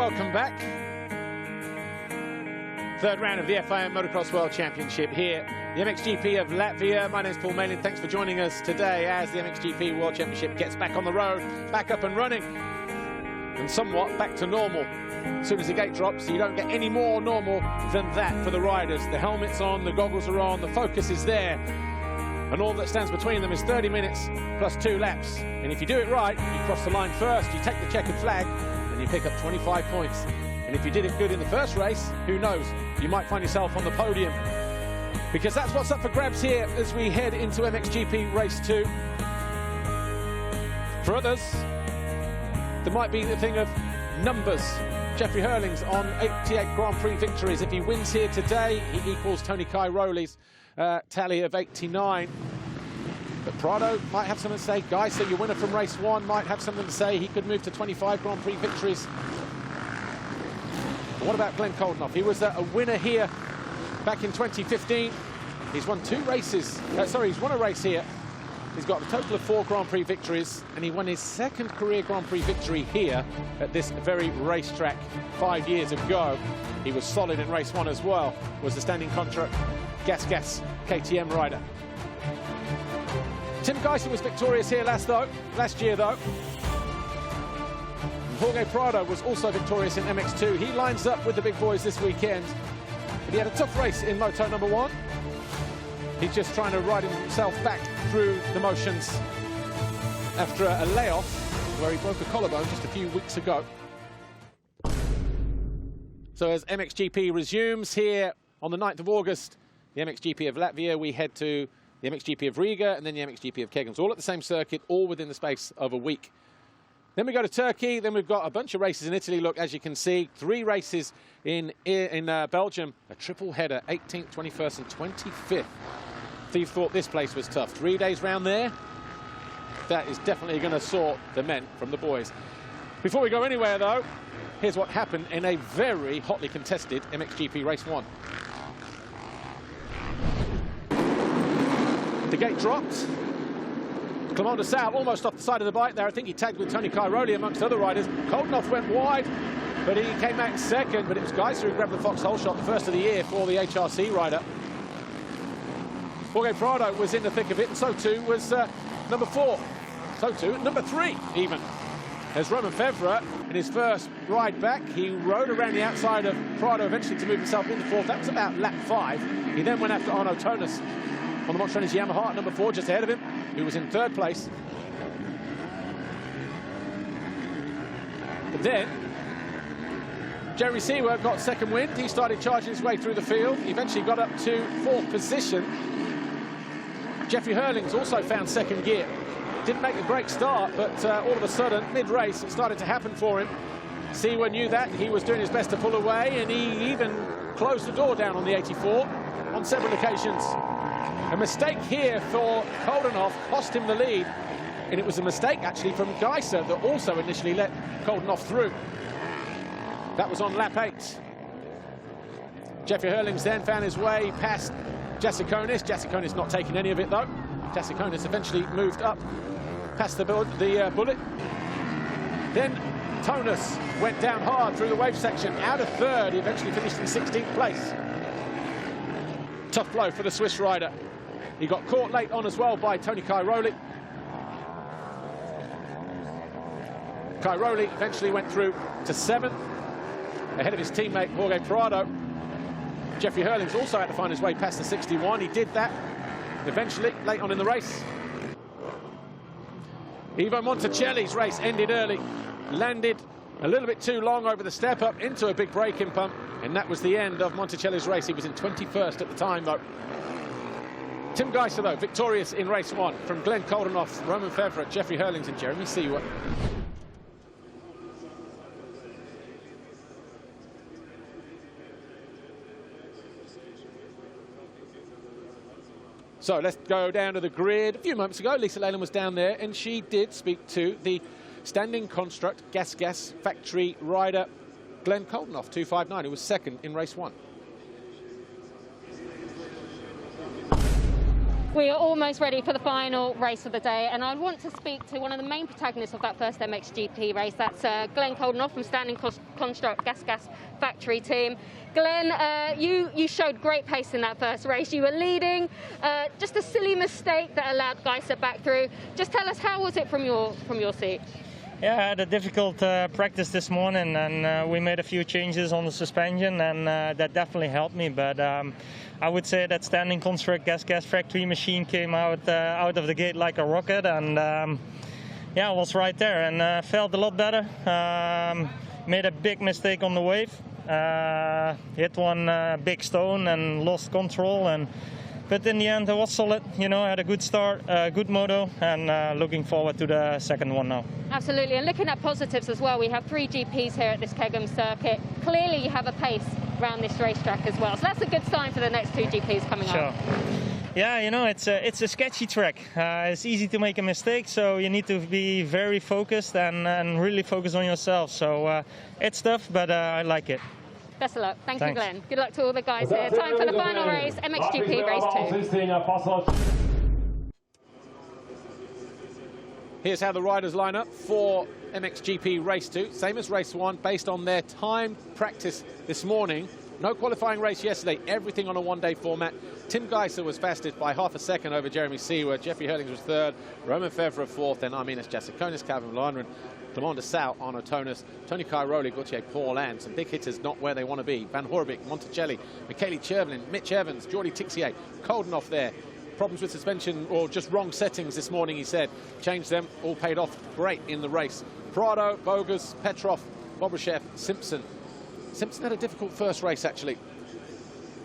welcome back. Third round of the FIM Motocross World Championship here, the MXGP of Latvia. My name's Paul Malin. Thanks for joining us today as the MXGP World Championship gets back on the road, back up and running, and somewhat back to normal. As soon as the gate drops, you don't get any more normal than that for the riders. The helmet's on, the goggles are on, the focus is there, and all that stands between them is 30 minutes plus 2 laps. And if you do it right, you cross the line first, you take the checkered flag, and you pick up 25 points. And if you did it good in the first race, who knows? You might find yourself on the podium. Because that's what's up for grabs here as we head into MXGP Race 2. For others, there might be the thing of numbers. Jeffrey Herlings on 88 Grand Prix victories. If he wins here today, he equals Tony Cairoli's tally of 89. But Prado might have something to say. Geiser, your winner from race 1, might have something to say. He could move to 25 Grand Prix victories. What about Glenn Koldenoff? He was a winner here back in 2015. He's won 2 races. He's won a race here. He's got a total of 4 Grand Prix victories, and he won his 2nd career Grand Prix victory here at this very racetrack 5 years ago. He was solid in race 1 as well, was the standing contract Gas KTM rider. Tim Geiser was victorious here last year though. Jorge Prado was also victorious in MX2. He lines up with the big boys this weekend. But he had a tough race in Moto number 1. He's just trying to ride himself back through the motions after a layoff where he broke a collarbone just a few weeks ago. So as MXGP resumes here on the 9th of August, the MXGP of Latvia, we head to the MXGP of Riga and then the MXGP of Kegels, all at the same circuit, all within the space of a week. Then we go to Turkey, then we've got a bunch of races in Italy. Look, as you can see, 3 races in Belgium, a triple header, 18th, 21st and 25th. Steve thought this place was tough. 3 days round there, that is definitely going to sort the men from the boys. Before we go anywhere though, here's what happened in a very hotly contested MXGP Race 1. The gate dropped. Clement de Sal almost off the side of the bike there. I think he tagged with Tony Cairoli amongst other riders. Koldenoff went wide, but he came out 2nd. But it was Geiser who grabbed the Foxhole shot, the first of the year for the HRC rider. Jorge Prado was in the thick of it, and so too was number 4. So too, number 3 even. There's Romain Febvre in his first ride back. He rode around the outside of Prado eventually to move himself into 4th. That was about lap 5. He then went after Arno Tonis on the Montrenis Yamaha at number 4, just ahead of him, who was in 3rd place. But then Jeremy Seewer got 2nd wind. He started charging his way through the field. He eventually got up to 4th position. Jeffrey Herlings also found 2nd gear. Didn't make a great start, but all of a sudden, mid-race, it started to happen for him. Seewer knew that. He was doing his best to pull away, and he even closed the door down on the 84 on several occasions. A mistake here for Koldenoff cost him the lead, and it was a mistake actually from Geiser that also initially let Koldenoff through. That was on lap 8. Jeffrey Herlings then found his way past Jasikonis. Jasikonis not taking any of it though. Jasikonis eventually moved up past the bullet. Then Tonis went down hard through the wave section, out of 3rd. He eventually finished in 16th place. Tough blow for the Swiss rider. He got caught late on as well by Tony Cairoli. Cairoli eventually went through to 7th, ahead of his teammate Jorge Prado. Jeffrey Herlings also had to find his way past the 61. He did that eventually, late on in the race. Ivo Monticelli's race ended early, landed a little bit too long over the step up into a big braking pump, and that was the end of Monticelli's race. He was in 21st at the time though. Tim Geiser though, victorious in race 1 from Glenn Koldenoff, Romain Febvre, Jeffrey Herlings and Jeremy Seewer. So let's go down to the grid. A few moments ago, Lisa Leyland was down there, and she did speak to the standing construct Gas factory rider Glenn Koldenoff, 259, who was 2nd in race 1. We are almost ready for the final race of the day, and I want to speak to one of the main protagonists of that first MXGP race. That's Glenn Coldenoff from Standing Construct Gas Factory team. Glenn, you showed great pace in that first race. You were leading, just a silly mistake that allowed Geiser back through. Just tell us, how was it from your seat? Yeah, I had a difficult practice this morning, and we made a few changes on the suspension, and that definitely helped me. But I would say that Standing Construct Gas Factory machine came out of the gate like a rocket, and yeah, I was right there and felt a lot better. Made a big mistake on the wave, hit one big stone and lost control. But in the end, I was solid. You know, I had a good start, good moto, and looking forward to the second one now. Absolutely, and looking at positives as well, we have 3 GPs here at this Kegum circuit. Clearly, you have a pace around this racetrack as well, so that's a good sign for the next 2 GPs coming up. Yeah, you know, it's a sketchy track. It's easy to make a mistake, so you need to be very focused and really focus on yourself. So it's tough, but I like it. Best of luck. Thank you, Glenn. Good luck to all the guys here. Time for the final race, MXGP Race 2. Here's how the riders line up for MXGP Race 2. Same as Race 1, based on their time practice this morning. No qualifying race yesterday, everything on a one-day format. Tim Geiser was fastest by half a second over Jeremy Seewer. Jeffrey Hurlings was third, Roman Fevre fourth, then Arminas Jasikonis, Calvin Vlaanderen, Clement Desau, Arno Tonis, Tony Cairoli, Gauthier Paulin. Some big hitters not where they want to be. Van Horebeke, Monticelli, Michele Chervelin, Mitch Evans, Jordi Tixier, Coldenoff there. Problems with suspension or just wrong settings this morning, he said. Changed them, all paid off great in the race. Prado, Bogus, Petrov, Bobryshev, Simpson. Simpson had a difficult first race, actually.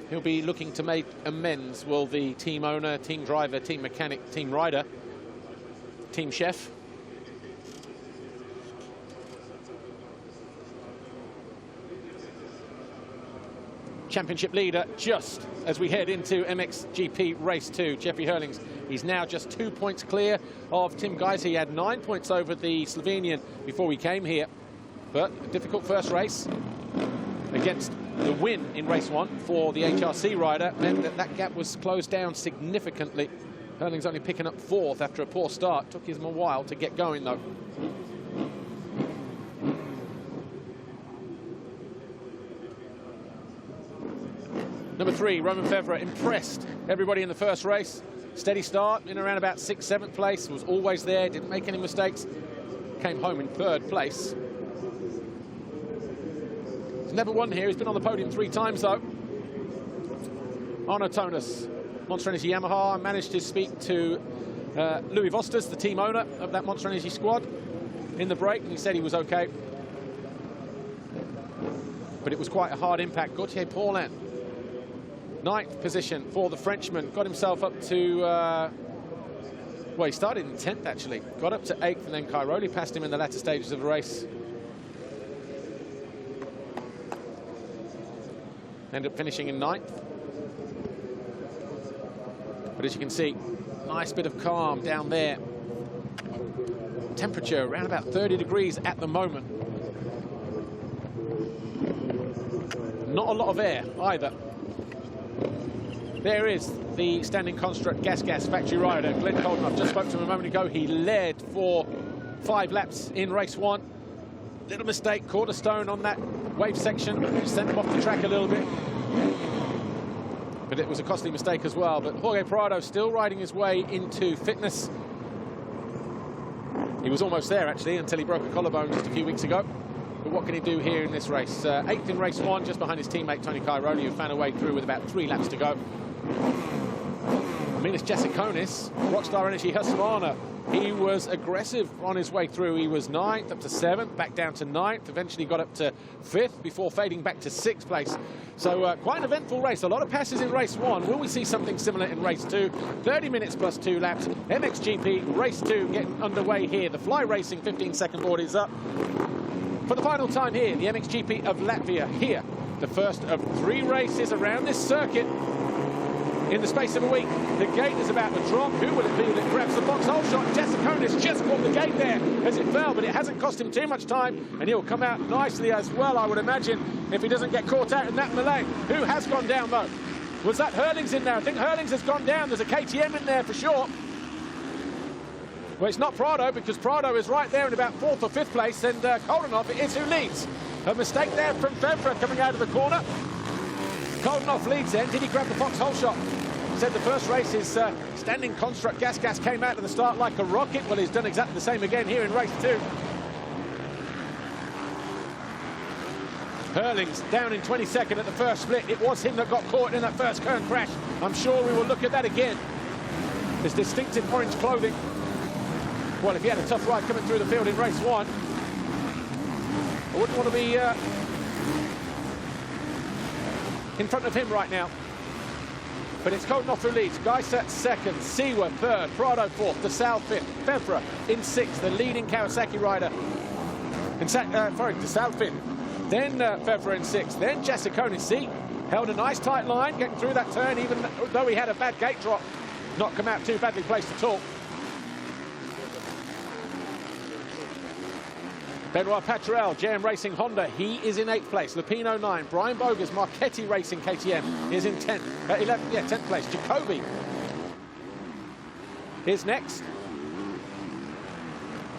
He'll be looking to make amends. Will the team owner, team driver, team mechanic, team rider, team chef? Championship leader just as we head into MXGP Race 2. Jeffrey Hurlings, he's now just 2 points clear of Tim Geiser. He had 9 points over the Slovenian before we came here. But a difficult first race against the win in Race 1 for the HRC rider meant that gap was closed down significantly. Hurlings only picking up 4th after a poor start. Took him a while to get going, though. Number 3, Roman Fevre, impressed everybody in the first race. Steady start, in around about 6th, 7th place. Was always there, didn't make any mistakes. Came home in 3rd place. He's never won here. He's been on the podium 3 times, though. Arno Tonis, Monster Energy Yamaha. I managed to speak to Louis Vosters, the team owner of that Monster Energy squad, in the break, and he said he was okay. But it was quite a hard impact. Gauthier Paulin, 9th position for the Frenchman. Got himself up to, well, he started in 10th, actually. Got up to 8th, and then Cairoli passed him in the latter stages of the race. Ended up finishing in 9th. But as you can see, nice bit of calm down there. Temperature around about 30 degrees at the moment. Not a lot of air either. There is the Standing Construct Gas Factory rider, Glenn Coldenoff. Just spoke to him a moment ago. He led for 5 laps in Race 1. Little mistake, caught a stone on that wave section, sent him off the track a little bit. But it was a costly mistake as well. But Jorge Prado still riding his way into fitness. He was almost there, actually, until he broke a collarbone just a few weeks ago. But what can he do here in this race? 8th in Race 1, just behind his teammate Tony Cairoli, who found a way through with about 3 laps to go. Arminas Jasikonis, Rockstar Energy Husqvarna. He was aggressive on his way through. He was 9th, up to 7th, back down to 9th, eventually got up to 5th before fading back to 6th place. So quite an eventful race. A lot of passes in Race 1. Will we see something similar in Race 2? 30 minutes plus 2 laps. MXGP Race 2 getting underway here. The Fly Racing 15-second board is up. For the final time here, the MXGP of Latvia here. The first of 3 races around this circuit in the space of a week. The gate is about to drop. Who will it be that grabs the box hole shot? Jasikonis just caught the gate there as it fell, but it hasn't cost him too much time, and he'll come out nicely as well, I would imagine, if he doesn't get caught out in that melee. Who has gone down, though? Was that Hurlings in there? I think Hurlings has gone down. There's a KTM in there for sure. Well, it's not Prado, because Prado is right there in about 4th or 5th place, and Koldenhoff is who leads. A mistake there from Febvre coming out of the corner. Koldenhoff leads then. Did he grab the foxhole shot? Said the first race, his standing construct Gas came out at the start like a rocket. Well, he's done exactly the same again here in race 2. Hurlings down in 22nd at the first split. It was him that got caught in that first Kern crash. I'm sure we will look at that again. His distinctive orange clothing. Well, if he had a tough ride coming through the field in race 1, I wouldn't want to be in front of him right now. But it's Koldenhoff who leads. Geisser 2nd, Seewer 3rd, Prado 4th, DeSalle 5th, Febvre in 6th, the leading Kawasaki rider. DeSalle 5th. Then Febvre in 6th. Then Jasikonis, see, held a nice tight line, getting through that turn, even though he had a bad gate drop. Not come out too badly placed at all. Benoit Paturel, JM Racing Honda, he is in 8th place. Lupino 9. Brian Bogus, Marchetti Racing KTM is in 10th. 10th place. Jacoby is next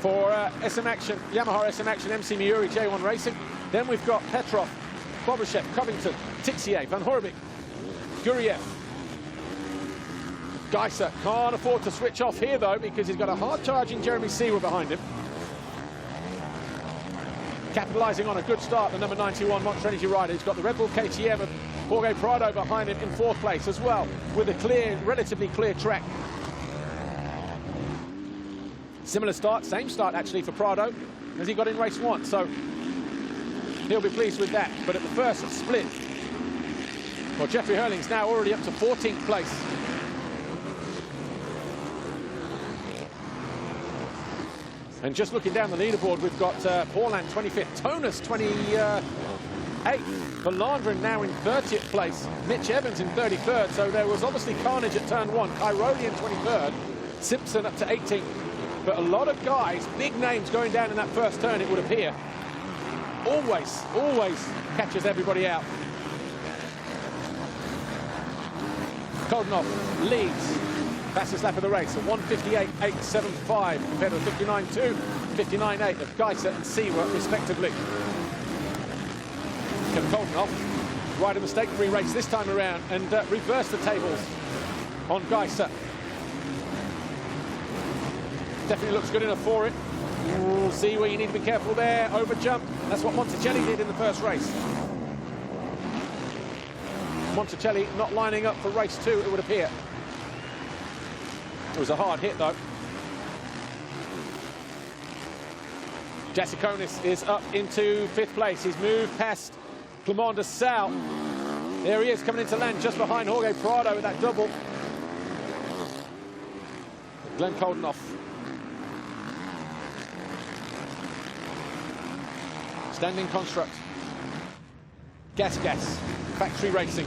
for SM Action, Yamaha SM Action, MC Miuri, J1 Racing. Then we've got Petrov, Bobryshev, Covington, Tixier, Van Horbik, Guriev. Geisser can't afford to switch off here, though, because he's got a hard-charging Jeremy Seewer behind him. Capitalising on a good start, the number 91 Monster Energy rider. He's got the Red Bull KTM of Jorge Prado behind him in 4th place as well, with a relatively clear track. Similar start, same start actually for Prado as he got in race 1, so he'll be pleased with that. But at the first split, well, Jeffrey Hurlings now already up to 14th place. And just looking down the leaderboard, we've got Borland 25th, Tonus 28th, Valandrin now in 30th place, Mitch Evans in 33rd, so there was obviously carnage at turn 1, Cairoli in 23rd, Simpson up to 18th, but a lot of guys, big names going down in that first turn, it would appear. Always catches everybody out. Koldenhoff leads. Fastest lap of the race, a 1:58.875 compared to 59.2, 59.8 of Geisser and Seewer, respectively. Can Koldenhoff ride a mistake-free race this time around and reverse the tables on Geisser? Definitely looks good enough for it. Seewer, you need to be careful there. Over jump. That's what Monticelli did in the first race. Monticelli not lining up for race 2, it would appear. It was a hard hit, though. Jasikonis is up into 5th place. He's moved past Clement DeSalle. There he is, coming into land just behind Jorge Prado with that double. Glenn Koldenhoff. Standing construct. Gas, factory racing.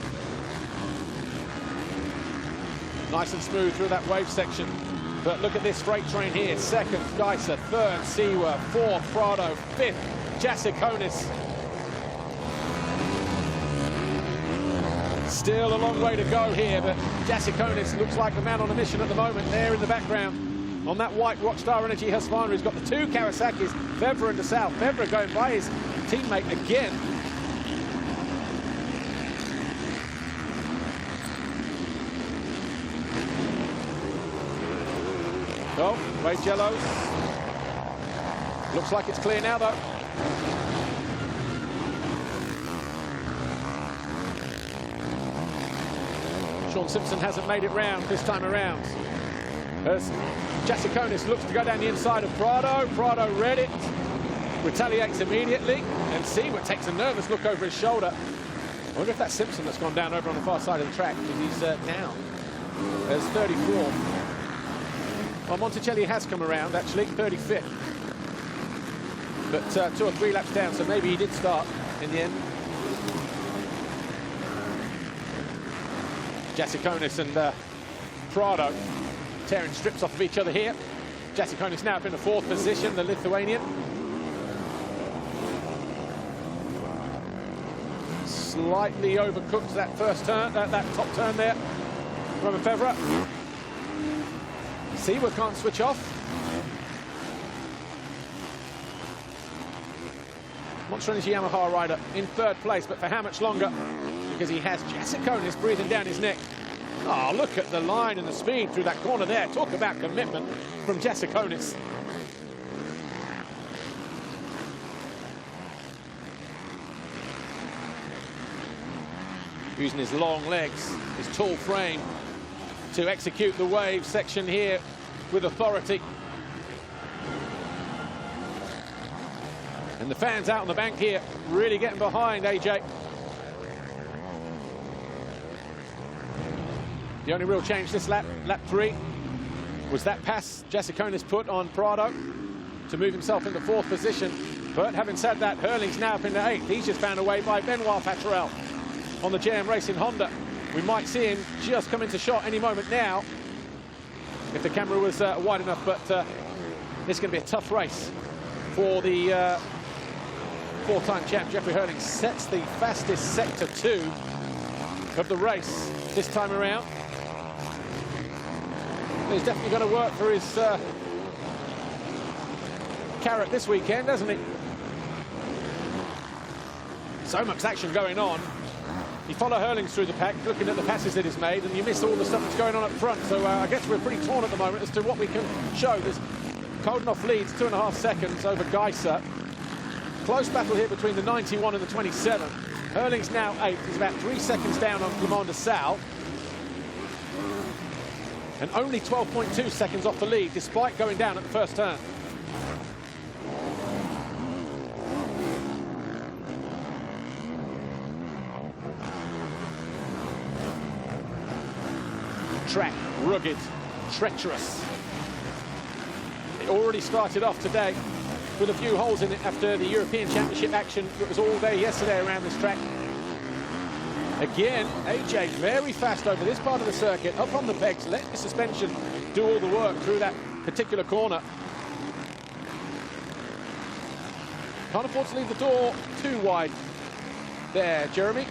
Nice and smooth through that wave section. But look at this freight train here. 2nd, Geisser. 3rd, Seewer. 4th, Prado. 5th, Jasikonis. Still a long way to go here, but Jasikonis looks like the man on a mission at the moment there in the background. On that white Rockstar Energy Husqvarna, he's got the 2 Kawasaki's, Febvre and DeSalle. Febvre going by his teammate again. Oh, race yellows. Looks like it's clear now, though. Sean Simpson hasn't made it round this time around. As Jasikonis looks to go down the inside of Prado. Prado read it, retaliates immediately, and Seewer takes a nervous look over his shoulder. I wonder if that's Simpson that's gone down over on the far side of the track, because he's down as 34. Well, Monticelli has come around, actually, 35th. But 2 or 3 laps down, so maybe he did start in the end. Jasikonis and Prado tearing strips off of each other here. Jasikonis now up in the 4th position, the Lithuanian. slightly overcooked that first turn, that top turn there. Romain Febvre. Seaworth can't switch off. Monster Energy Yamaha rider in third place, but for how much longer? Because he has Jasikonis breathing down his neck. Oh, look at the line and the speed through that corner there. Talk about commitment from Jasikonis. Using his long legs, his tall frame to execute the wave section here with authority. And the fans out on the bank here really getting behind AJ. The only real change this lap 3, was that pass Jasikonis put on Prado to move himself into 4th position. But having said that, Hurling's now up into 8th. He's just found a way by Benoit Paturel on the JM Racing Honda. We might see him just come into shot any moment now if the camera was wide enough, but it's going to be a tough race for the 4-time champ. Jeffrey Hurling sets the fastest sector 2 of the race this time around. He's definitely going to work for his carrot this weekend, hasn't he? So much action going on. You follow Hurling through the pack, looking at the passes that he's made, and you miss all the stuff that's going on up front. So I guess we're pretty torn at the moment as to what we can show. There's Koldenhoff leads 2.5 seconds over Geiser. Close battle here between the 91 and the 27. Hurling's now 8th. He's about 3 seconds down on Clement de Sal. And only 12.2 seconds off the lead, despite going down at the first turn. Track, rugged, treacherous. It already started off today with a few holes in it after the European Championship action that was all day yesterday around this track. Again, AJ very fast over this part of the circuit, up on the pegs, let the suspension do all the work through that particular corner. Can't afford to leave the door too wide there, Jeremy.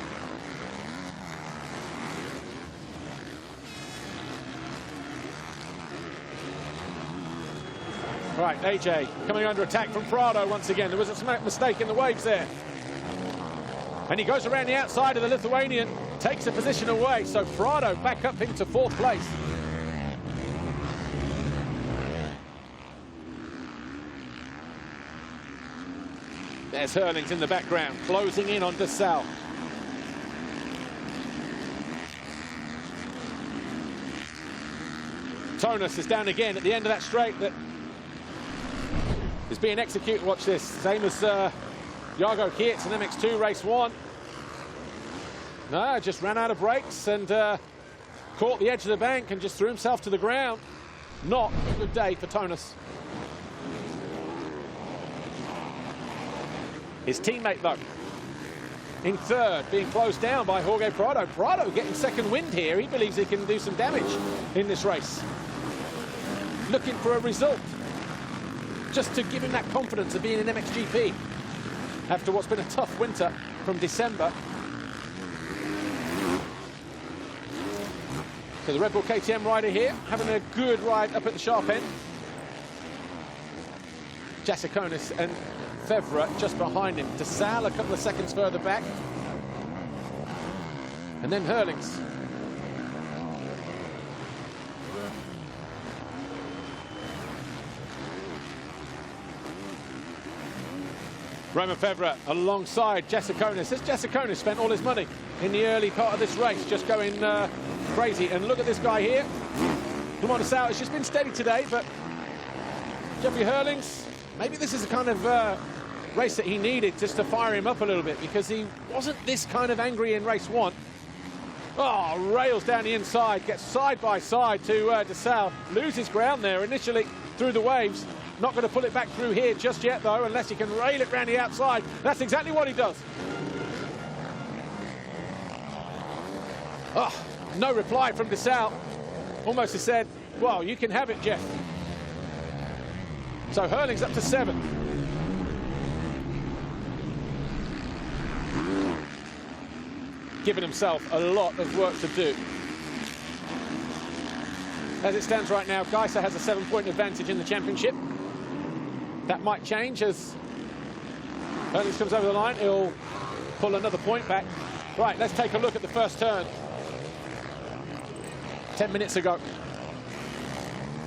Right, AJ coming under attack from Prado once again. There was a mistake in the waves there. And he goes around the outside of the Lithuanian, takes a position away. So Prado back up into 4th place. There's Hurlings in the background, closing in on de Sal. Tonus is down again at the end of that straight that is being executed. Watch this, same as Jago Kietz in MX2 race 1. No, just ran out of brakes and caught the edge of the bank and just threw himself to the ground. Not a good day for Tonus. His teammate, though, in 3rd, being closed down by Jorge Prado. Prado getting second wind here. He believes he can do some damage in this race. Looking for a result, just to give him that confidence of being in MXGP after what's been a tough winter from December. So the Red Bull KTM rider here, having a good ride up at the sharp end. Jasikonis and Febvre just behind him. De Sal a couple of seconds further back. And then Hurlings. Romain Febvre alongside Jasikonis. This Jasikonis spent all his money in the early part of this race, just going crazy. And look at this guy here. Clement de Sal has just been steady today, but Jeffrey Hurlings, maybe this is the kind of race that he needed just to fire him up a little bit, because he wasn't this kind of angry in race 1. Oh, rails down the inside, gets side by side to de Sal, loses ground there initially through the waves. Not going to pull it back through here just yet, though, unless he can rail it round the outside. That's exactly what he does. Oh, no reply from de Sal. Almost has said, well, you can have it, Jeff. So Hurling's up to 7. given himself a lot of work to do. As it stands right now, Gajser has a 7-point advantage in the championship. That might change as Herlings comes over the line. He'll pull another point back. Right, let's take a look at the first turn. 10 minutes ago,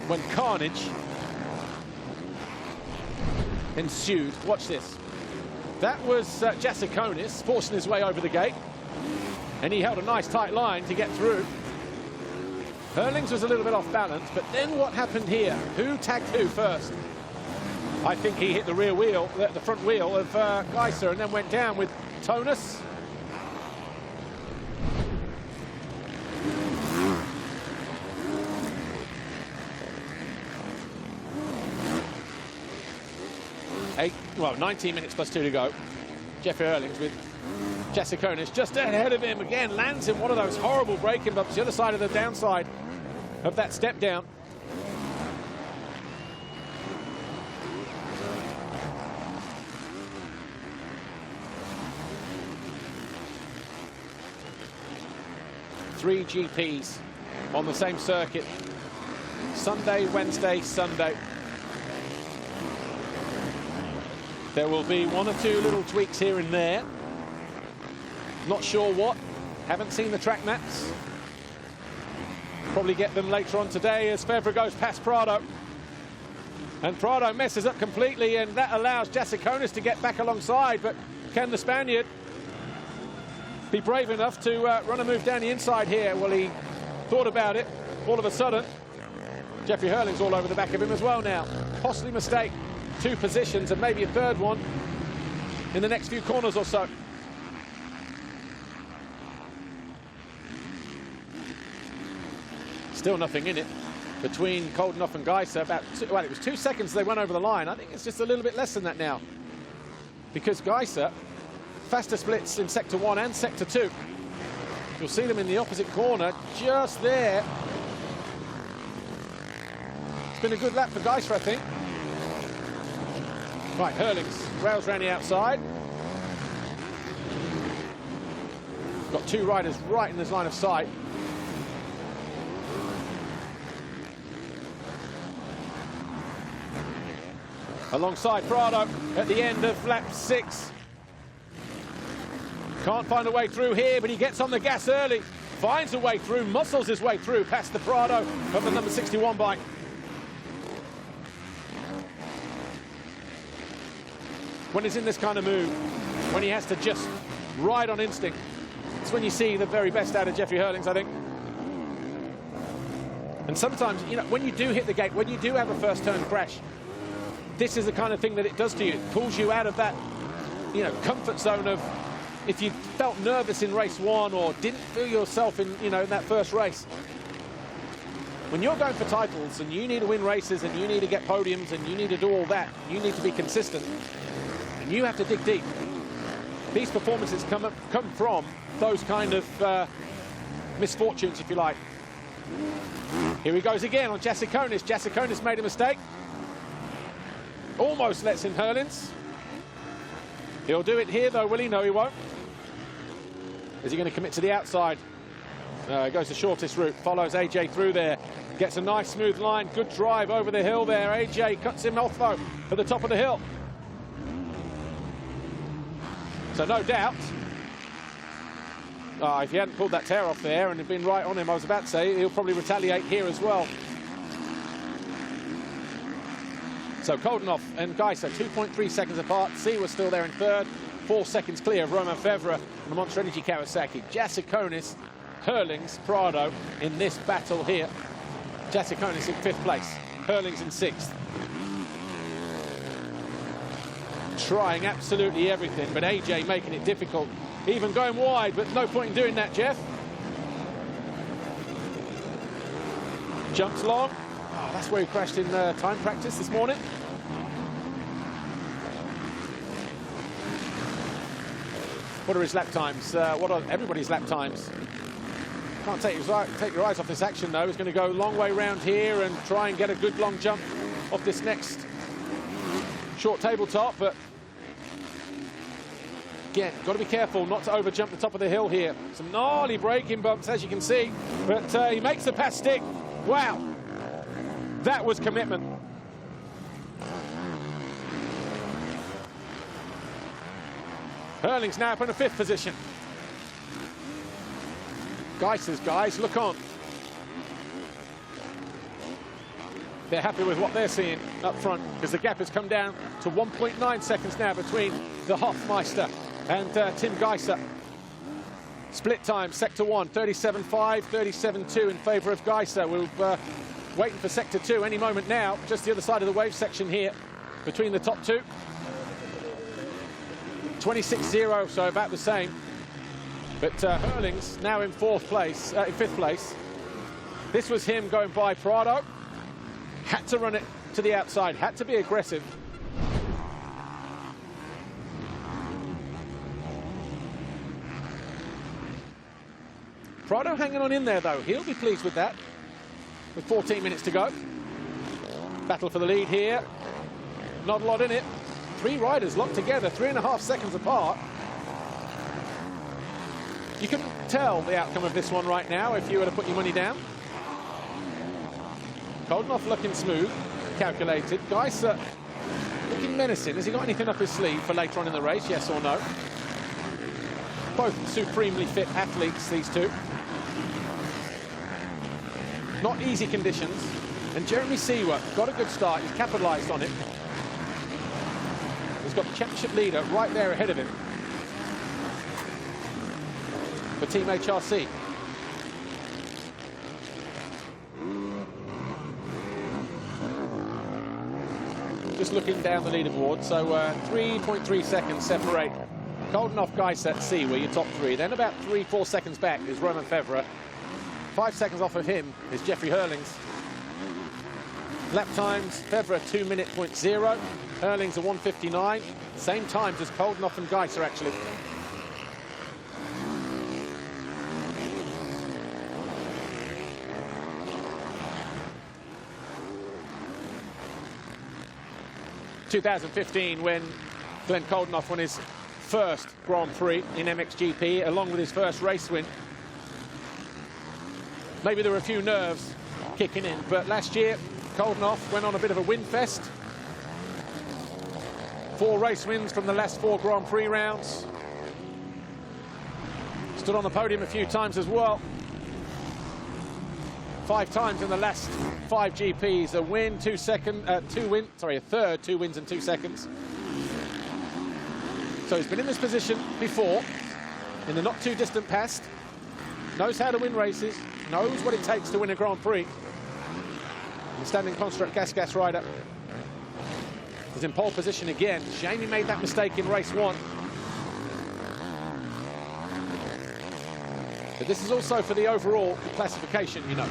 when carnage ensued. Watch this. That was Jasikonis forcing his way over the gate, and he held a nice tight line to get through. Herlings was a little bit off balance, but then what happened here? Who tagged who first? I think he hit the rear wheel, the front wheel of Gajser, and then went down with Tonus. 19 minutes plus 2 to go. Jeffrey Herlings with Jasikonis just ahead of him again, lands in one of those horrible braking bumps, the other side of the downside of that step down. Three GPs on the same circuit. Sunday, Wednesday, Sunday. There will be one or two little tweaks here and there. Not sure what. Haven't seen the track maps. Probably get them later on today as Febvre goes past Prado. And Prado messes up completely, and that allows Jasikonis to get back alongside. But can the Spaniard be brave enough to run a move down the inside here? Well, he thought about it. All of a sudden, Jeffrey Herlings all over the back of him as well now. Costly mistake. 2 positions and maybe a third one in the next few corners or so. Still nothing in it between Koldenhoff and Gajser. Well, it was 2 seconds they went over the line. I think it's just a little bit less than that now, because Gajser, faster splits in Sector 1 and Sector 2. You'll see them in the opposite corner, just there. It's been a good lap for Gajser, I think. Right, Herlings rails around the outside. Got 2 riders right in this line of sight. Alongside Prado at the end of lap 6. Can't find a way through here, but he gets on the gas early. Finds a way through, muscles his way through past the Prado of the number 61 bike. When he's in this kind of mood, when he has to just ride on instinct, it's when you see the very best out of Jeffrey Herlings, I think. And sometimes, you know, when you do hit the gate, when you do have a first turn crash, this is the kind of thing that it does to you. It pulls you out of that, you know, comfort zone of, if you felt nervous in race 1 or didn't feel yourself in, you know, in that first race. When you're going for titles and you need to win races and you need to get podiums and you need to do all that, you need to be consistent. And you have to dig deep. These performances come from those kind of misfortunes, if you like. Here he goes again on Jasikonis. Jasikonis made a mistake. Almost lets in Herlings. He'll do it here, though, will he? No, he won't. Is he going to commit to the outside? He goes the shortest route, follows AJ through there. Gets a nice smooth line, good drive over the hill there. AJ cuts him off, though, at the top of the hill. So no doubt, if he hadn't pulled that tear off there and had been right on him, I was about to say, he'll probably retaliate here as well. So Koldenhoff and Gajser, 2.3 seconds apart. C was still there in third, 4 seconds clear of Romain Febvre and the Monster Energy Kawasaki. Jasikonis, Herlings, Prado in this battle here. Jasikonis in 5th place, Herlings in 6th. Trying absolutely everything, but AJ making it difficult. Even going wide, but no point in doing that, Jeff. Jumps long. Oh, that's where he crashed in time practice this morning. What are his lap times? What are everybody's lap times? Can't take your eyes off this action, though. He's going to go a long way round here and try and get a good long jump off this next short tabletop, but Again, got to be careful not to overjump the top of the hill here. Some gnarly braking bumps, as you can see, but he makes the pass stick. Wow, that was commitment. Herlings now up in a 5th position. Geiser's guys look on. They're happy with what they're seeing up front because the gap has come down to 1.9 seconds now between the Hofmeister and Tim Geiser. Split time, Sector 1, 37.5, 37.2 in favour of Geiser. We're waiting for Sector 2 any moment now, just the other side of the wave section here between the top two. 26.0, so about the same. But Herlings now in 5th place. This was him going by Prado. Had to run it to the outside, had to be aggressive. Prado hanging on in there, though. He'll be pleased with that. With 14 minutes to go. Battle for the lead here. Not a lot in it. 3 riders locked together, 3.5 seconds apart. You can tell the outcome of this one right now if you were to put your money down. Koldenoff looking smooth, calculated. Geiser looking menacing. Has he got anything up his sleeve for later on in the race, yes or no? Both supremely fit athletes, these two. Not easy conditions. And Jeremy Seewer got a good start. He's capitalised on it. He's got the championship leader right there ahead of him for Team HRC. Just looking down the leaderboard, so 3.3 seconds separate Koldenoff, Geiser, Seewer, your top 3. Then about 3-4 seconds back is Romain Febvre. 5 seconds off of him is Jeffrey Herlings. Lap times, Febvre 2:0, Herlings are 1:59. Same times as Koldenoff and Geiser, actually. ...2015 when Glenn Koldenoff won his first Grand Prix in MXGP, along with his first race win. Maybe there were a few nerves kicking in, but last year Koldenoff went on a bit of a win fest. 4 race wins from the last 4 Grand Prix rounds. Stood on the podium a few times as well. 5 times in the last 5 GPs. A win, a third, 2 wins in 2 seconds. So he's been in this position before, in the not too distant past. Knows how to win races, knows what it takes to win a Grand Prix. The standing construct gas rider is in pole position again. Shame he made that mistake in race 1. But this is also for the overall classification, you know.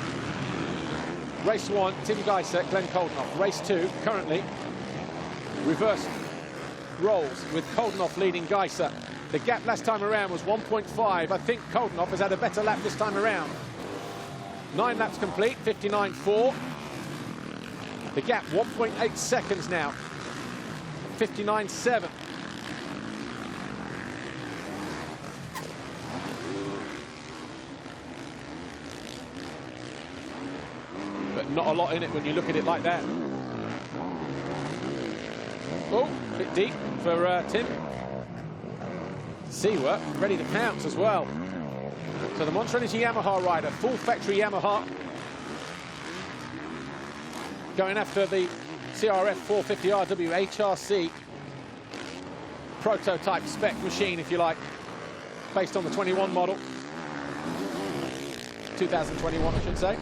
Race 1, Tim Geiser, Glenn Koldenoff. Race 2, currently, reversed roles with Koldenoff leading Geiser. The gap last time around was 1.5. I think Koldenoff has had a better lap this time around. 9 laps complete, 59.4. The gap, 1.8 seconds now. 59.7. But not a lot in it when you look at it like that. Oh, a bit deep for Tim. Seewer ready to pounce as well. So the Monster Energy Yamaha rider, full factory Yamaha, going after the CRF 450RW HRC prototype spec machine, if you like, based on the 21 model. 2021, I should say.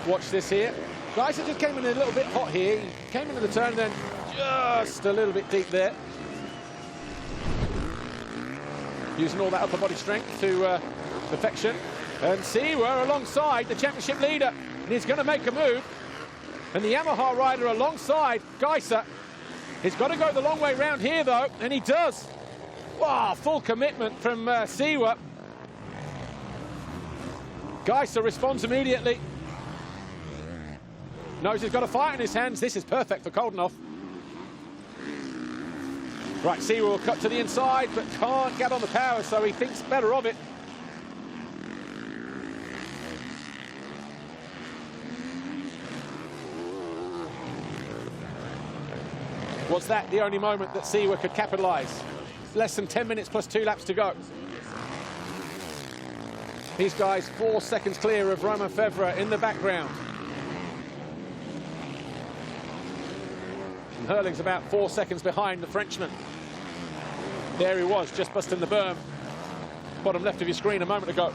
Watch this here. Geiser just came in a little bit hot here. He came into the turn and then just a little bit deep there. Using all that upper body strength to perfection. And Seewer alongside the championship leader. And he's going to make a move. And the Yamaha rider alongside Geiser. He's got to go the long way round here, though, and he does. Wow, full commitment from Seewer. Geiser responds immediately. Knows he's got a fight in his hands. This is perfect for Koldenoff. Right, Seewer will cut to the inside, but can't get on the power, so he thinks better of it. Was that the only moment that Seewer could capitalise? Less than 10 minutes plus 2 laps to go. These guys 4 seconds clear of Romain Febvre in the background. And Herlings about 4 seconds behind the Frenchman. There he was, just busting the berm. Bottom left of your screen a moment ago.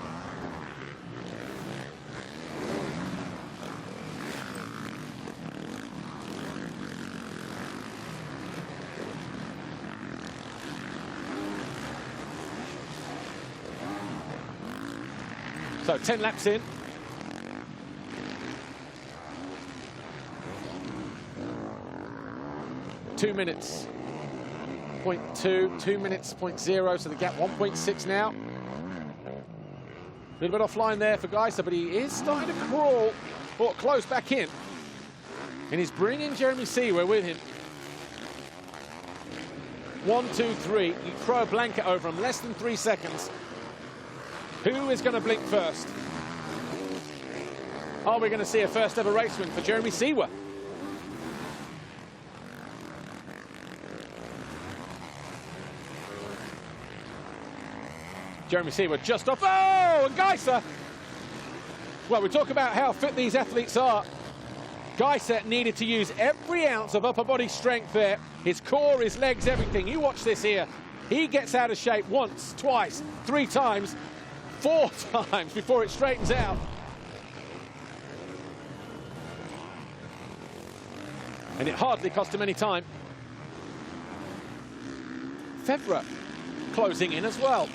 So 10 laps in. Two minutes, 0.2, 2 minutes, 0.0, so the gap 1.6 now. A little bit offline there for Gajser, but he is starting to crawl, or close back in. And he's bringing Jeremy Seewer with him. 1, 2, 3, you throw a blanket over him, less than 3 seconds. Who is going to blink first? Are we going to see a first ever race win for Jeremy Seewer? Jeremy Seewer just off. Oh, and Gajser. Well, we talk about how fit these athletes are. Gajser needed to use every ounce of upper body strength there. His core, his legs, everything. You watch this here. He gets out of shape once, twice, 3 times, 4 times before it straightens out. And it hardly cost him any time. Febvre closing in as well.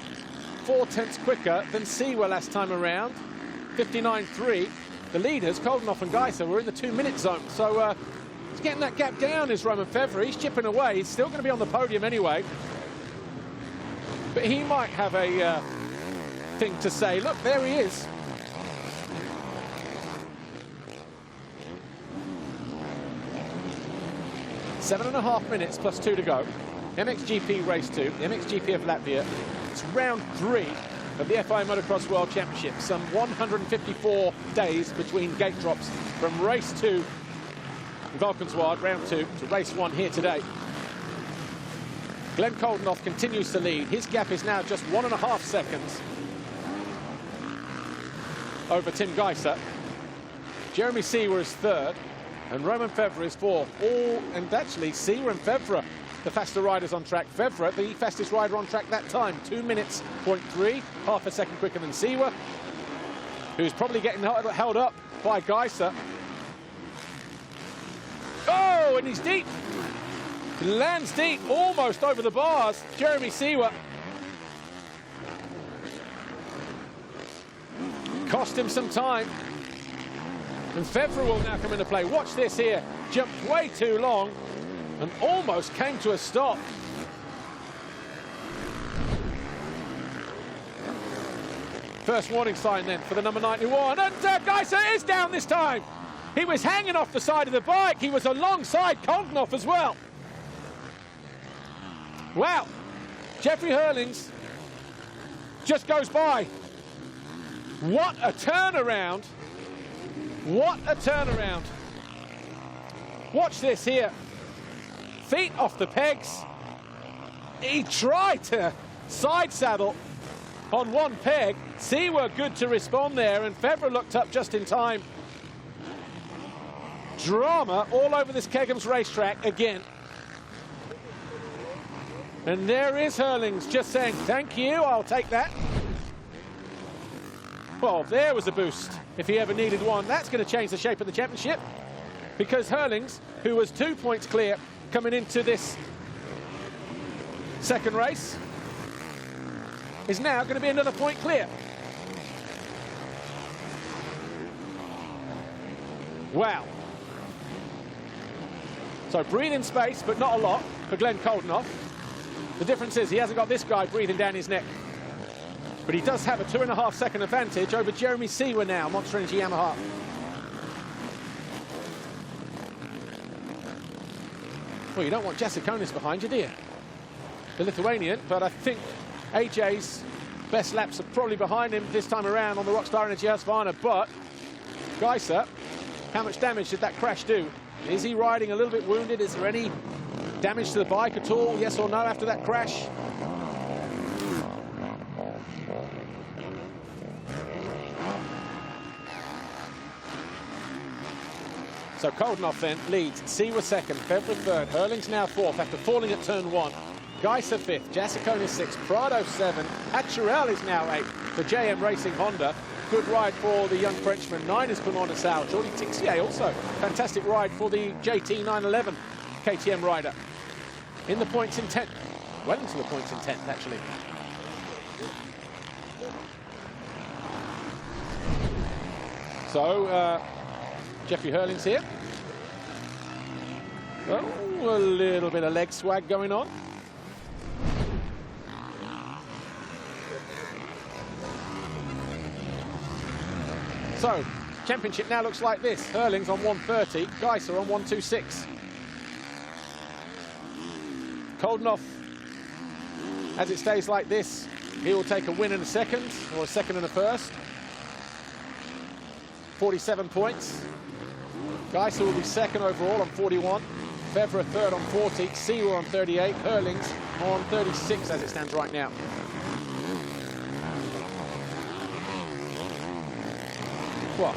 4/10 quicker than Seewer last time around. 59.3. The leaders, Koldenhoff and Gajser, were in the 2-minute zone. So he's getting that gap down, is Romain Febvre. He's chipping away. He's still going to be on the podium anyway. But he might have a thing to say. Look, there he is. Seven and a half minutes plus 2 to go. MXGP Race 2, the MXGP of Latvia. It's round 3 of the FIA Motocross World Championship. Some 154 days between gate drops from Race 2 in Valkenswaard, round 2, to Race 1 here today. Glenn Koldenhoff continues to lead. His gap is now just 1.5 seconds over Tim Gajser. Jeremy Seewer is 3rd, and Romain Febvre is 4th. And actually, Seewer and Febvre, the faster riders on track. Febvre, the fastest rider on track that time, 2 minutes, 0.3, half a second quicker than Seewer, who's probably getting held up by Gajser. Oh, and he's deep. He lands deep, almost over the bars. Jeremy Seewer. Cost him some time. And Febvre will now come into play. Watch this here. Jumped way too long and almost came to a stop. First warning sign then for the number 91. And Gajser is down this time. He was hanging off the side of the bike. He was alongside Koldenhoff as well. Wow. Jeffrey Herlings just goes by. What a turnaround. What a turnaround. Watch this here. Feet off the pegs. He tried to side saddle on one peg. Seewer good to respond there, and Febvre looked up just in time. Drama all over this Kegham's racetrack again. And there is Herlings just saying, thank you, I'll take that. Well, there was a boost if he ever needed one. That's going to change the shape of the championship, because Herlings, who was 2 points clear coming into this second race, is now going to be another point clear. Wow. So breathing space, but not a lot for Glenn Koldenhoff. The difference is he hasn't got this guy breathing down his neck. But he does have a 2.5 second advantage over Jeremy Seewer now, Monster Energy Yamaha. Well, you don't want Jasikonis behind you, do you? the Lithuanian, but I think AJ's best laps are probably behind him this time around on the Rockstar Energy Husqvarna. But Gajser, how much damage did that crash do? Is he riding a little bit wounded? Is there any damage to the bike at all? Yes or no after that crash? So Koldenhoff then leads. Seewer second, Febvre third. Herlings now fourth after falling at turn one. Gajser fifth, Jasikonis sixth, Prado seven. Hatcherel is now eighth for JM Racing Honda. Good ride for the young Frenchman. Nine is Clement Nassau. Jordi Tixier also. Fantastic ride for the JT 911 KTM rider. In the points in 10th. Well into the points in 10th, actually. So, Jeffrey Herlings here. Oh, a little bit of leg swag going on. So, championship now looks like this. Herlings on 130, Gajser on 126. Koldenhoff, as it stays like this, he will take a win in a second, or a second and a first. 47 points. Gajser will be second overall on 41. Febvre third on 40. Seewer on 38. Herlings on 36 as it stands right now. Well,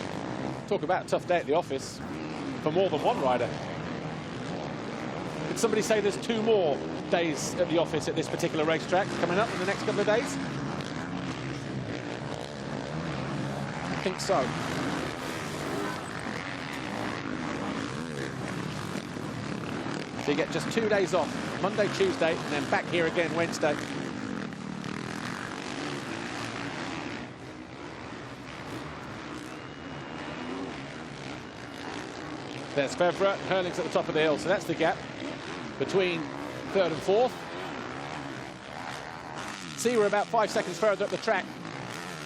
talk about a tough day at the office for more than one rider. Did somebody say there's 2 more days at the office at this particular racetrack coming up in the next couple of days? I think so. So you get just 2 days off, Monday, Tuesday, and then back here again Wednesday. There's Febvre, Herlings at the top of the hill, so that's the gap between third and fourth. Seewer about 5 seconds further up the track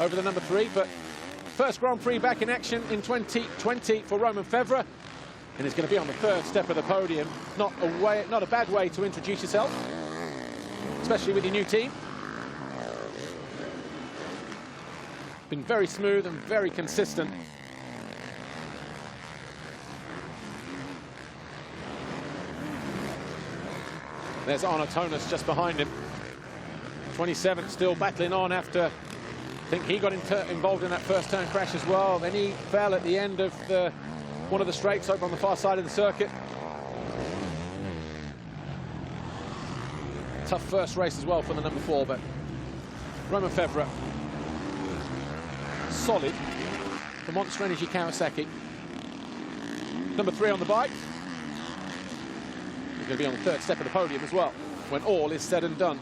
over the number 3, but first Grand Prix back in action in 2020 for Romain Febvre, and it's going to be on the third step of the podium. Not a bad way to introduce yourself, especially with your new team. Been very smooth and very consistent. There's Arno Tonas just behind him. 27th, still battling on after, I think he got involved in that first turn crash as well. Then he fell at the end of one of the straights over on the far side of the circuit. Tough first race as well for the number 4, but Romain Febvre, solid for Monster Energy Kawasaki. Number 3 on the bike. He's going to be on the third step of the podium as well, when all is said and done.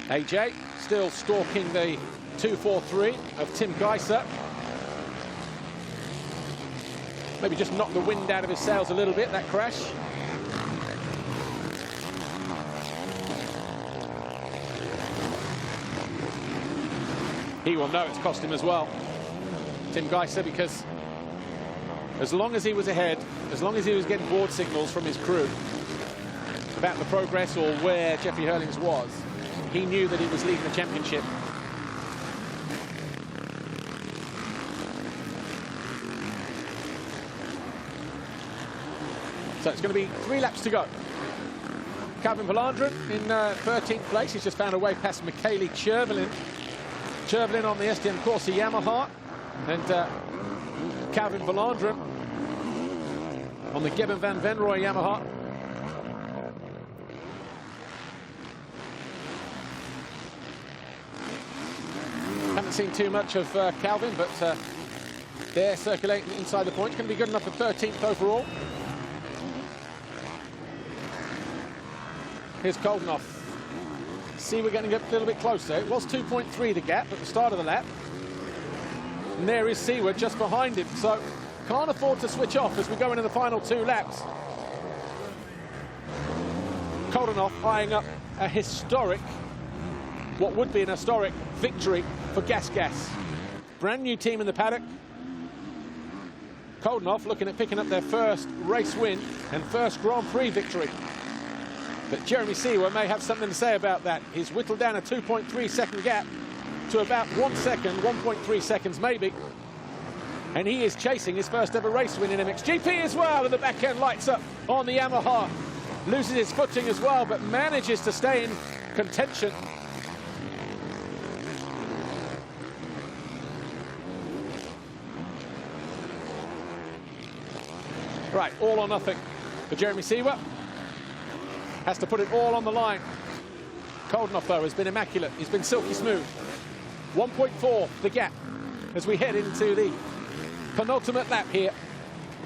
AJ still stalking the 243 of Tim Gajser. Maybe just knocked the wind out of his sails a little bit, that crash. He will know it's cost him as well, Tim Gajser, because as long as he was ahead, as long as he was getting board signals from his crew about the progress or where Jeffrey Herlings was, he knew that he was leading the championship. So it's going to be 3 laps to go. Calvin Valandren in 13th place. He's just found a way past Michele Chervelin. Chervelin on the STM Corsa Yamaha, and Calvin Valandren on the Gebben van Venrooy Yamaha. Haven't seen too much of Calvin, but they're circulating inside the point. Going to be good enough for 13th overall. Here's Koldenhoff. See, we're getting a little bit closer. It was 2.3 the gap at the start of the lap. And there is Seewer just behind him, so can't afford to switch off as we go into the final 2 laps. Koldenhoff eyeing up a historic, what would be an historic victory for Gas Gas. brand new team in the paddock. Koldenhoff looking at picking up their first race win and first Grand Prix victory. But Jeremy Seewer may have something to say about that. He's whittled down a 2.3 second gap to about 1 second, 1.3 seconds maybe. And he is chasing his first ever race win in MXGP as well, and the back end lights up on the Yamaha. Loses his footing as well, but manages to stay in contention. Right, all or nothing for Jeremy Seewer. Has to put it all on the line. Koldenhoff, though, has been immaculate. He's been silky smooth. 1.4 the gap as we head into the penultimate lap here.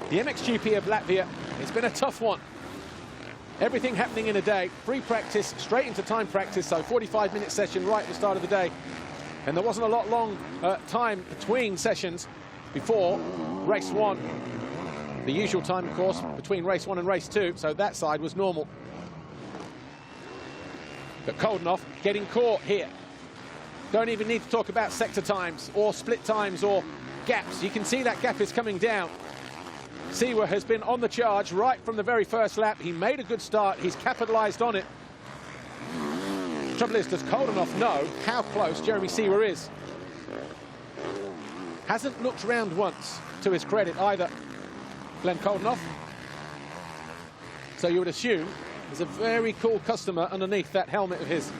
The MXGP of Latvia. It's been a tough one. Everything happening in a day. Free practice, straight into time practice, so 45-minute session right at the start of the day. And there wasn't a lot long time between sessions before race one. The usual time, of course, between race 1 and race 2, so that side was normal. But Koldenhoff getting caught here. Don't even need to talk about sector times or split times or gaps. You can see that gap is coming down. Seewer has been on the charge right from the very first lap. He made a good start. He's capitalized on it. Trouble is, does Koldenhoff know how close Jeremy Seewer is? Hasn't looked round once, to his credit, either. Glenn Koldenhoff. So you would assume there's a very cool customer underneath that helmet of his.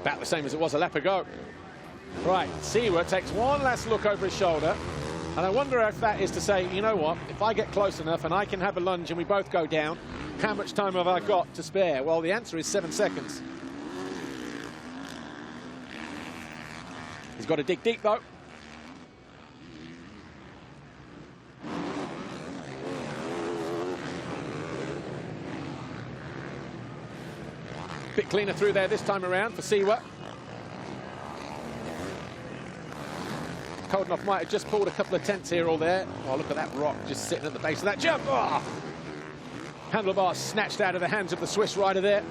About the same as it was a lap ago. Right, Seewer takes one last look over his shoulder, and I wonder if that is to say, you know what, if I get close enough and I can have a lunge and we both go down, how much time have I got to spare? Well, the answer is 7 seconds. He's got to dig deep, though. Bit cleaner through there this time around for Seewer. Koldenhoff might have just pulled a couple of tenths here or there. Oh, look at that rock just sitting at the base of that jump. Oh! Handlebar snatched out of the hands of the Swiss rider there.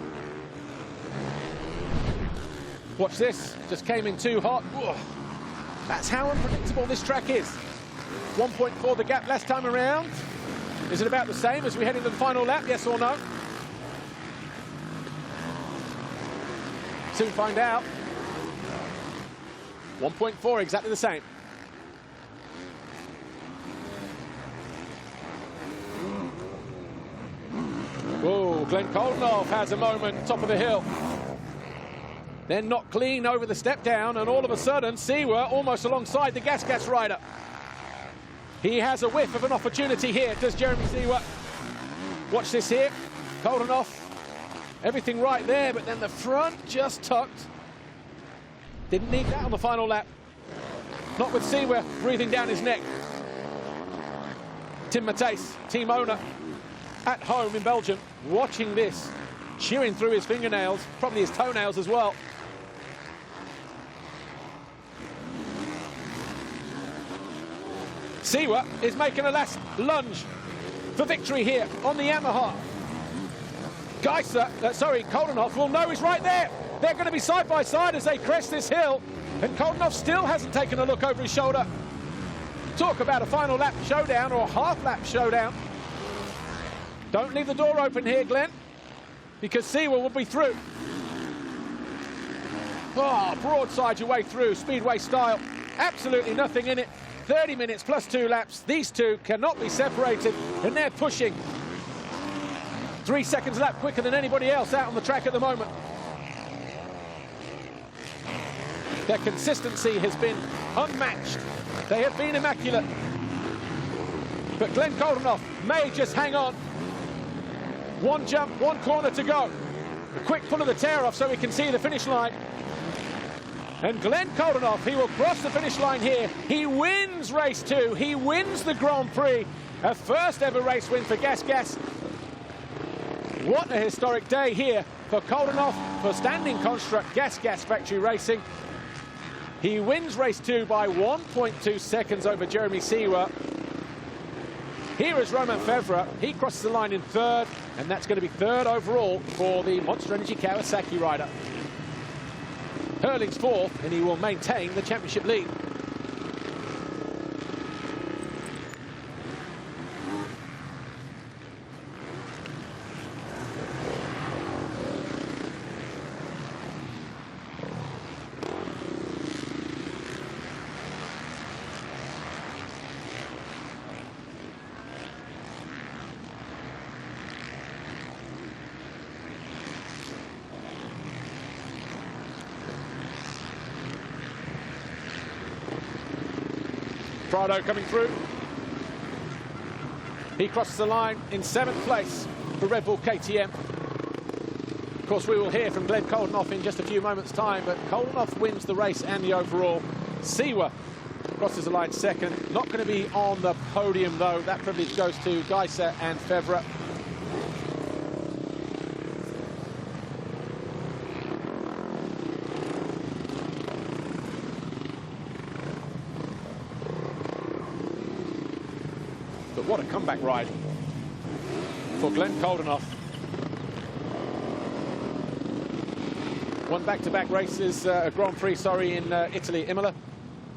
Watch this, just came in too hot. Whoa. That's how unpredictable this track is. 1.4 the gap last time around. Is it about the same as we head into the final lap, yes or no? Soon find out. 1.4, exactly the same. Whoa, Glenn Koldenhoff has a moment, top of the hill. Then knocked clean over the step down, and all of a sudden, Seewer almost alongside the Gas rider. He has a whiff of an opportunity here, does Jeremy Seewer. Watch this here, Koldenhoff. Everything right there, but then the front just tucked. Didn't need that on the final lap. Not with Seewer breathing down his neck. Tim Matthijs, team owner, at home in Belgium, watching this, chewing through his fingernails, probably his toenails as well. Seewer is making a last lunge for victory here on the Yamaha. Koldenhoff will know he's right there. They're going to be side by side as they crest this hill, and Koldenhoff still hasn't taken a look over his shoulder. Talk about a final lap showdown or half lap showdown. Don't leave the door open here, Glenn, because Seewer will be through. Oh, broadside your way through, Speedway style. Absolutely nothing in it. 30 minutes plus 2 laps. These two cannot be separated, and they're pushing. 3 seconds lap quicker than anybody else out on the track at the moment. Their consistency has been unmatched. They have been immaculate. But Glenn Koldenhoff may just hang on. One jump, one corner to go. A quick pull of the tear off so we can see the finish line. And Glenn Koldenhoff, he will cross the finish line here. He wins race 2. He wins the Grand Prix. A first ever race win for Gas. What a historic day here for Koldenhoff, for Standing Construct Gas Factory Racing. He wins race 2 by 1.2 seconds over Jeremy Seewer. Here is Romain Febvre. He crosses the line in third, and that's going to be third overall for the Monster Energy Kawasaki rider. Herlings fourth, and he will maintain the championship lead. Prado coming through. He crosses the line in 7th place for Red Bull KTM. Of course, we will hear from Glenn Koldenoff in just a few moments' time, but Koldenoff wins the race and the overall. Siwa crosses the line second. Not going to be on the podium, though. That privilege goes to Gajser and Febvre. But what a comeback ride for Glenn Koldenoff. Won back-to-back races, Grand Prix, in Italy, Imola,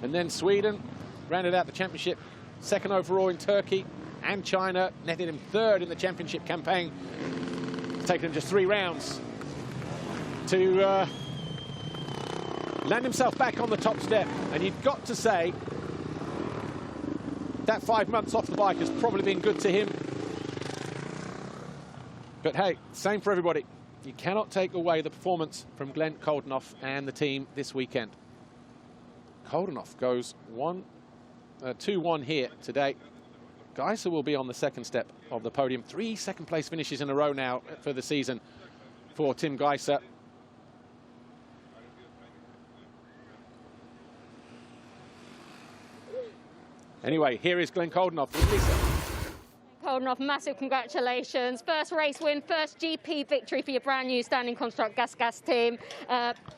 and then Sweden. Rounded out the championship, second overall in Turkey and China. Netted him third in the championship campaign. It's taken him just 3 rounds to land himself back on the top step. And you've got to say, that 5 months off the bike has probably been good to him. But hey, same for everybody. You cannot take away the performance from Glenn Koldenoff and the team this weekend. Koldenoff goes 2-1 here today. Gajser will be on the second step of the podium. 3 second-place finishes in a row now for the season for Tim Gajser. Anyway, here is Glenn Koldenoff with Lisa. Koldenoff, massive congratulations. First race win, first GP victory for your brand new Standing Construct Gas team.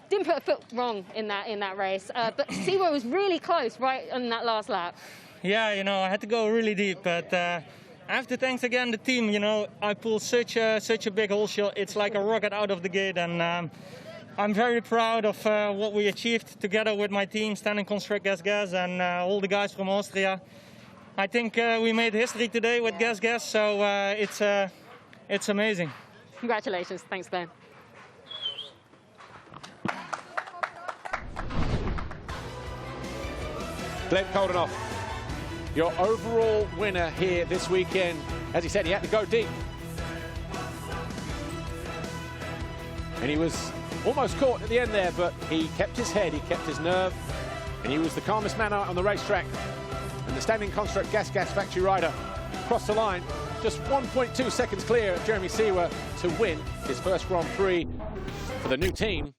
Didn't put a foot wrong in that race, but Siwa was really close right on that last lap. Yeah, you know, I had to go really deep, but I have to thanks again the team. You know, I pulled such a big hole shot. It's like a rocket out of the gate, and I'm very proud of what we achieved together with my team, Standing Construct Gas, and all the guys from Austria. I think we made history today with Gas, so it's amazing. Congratulations. Thanks, Glenn. Glenn Koldenoff, your overall winner here this weekend. As he said, he had to go deep. And he was almost caught at the end there, but he kept his head, he kept his nerve, and he was the calmest man out on the racetrack. And the Standing Construct Gas factory rider crossed the line, just 1.2 seconds clear of Jeremy Siwa to win his first Grand Prix for the new team.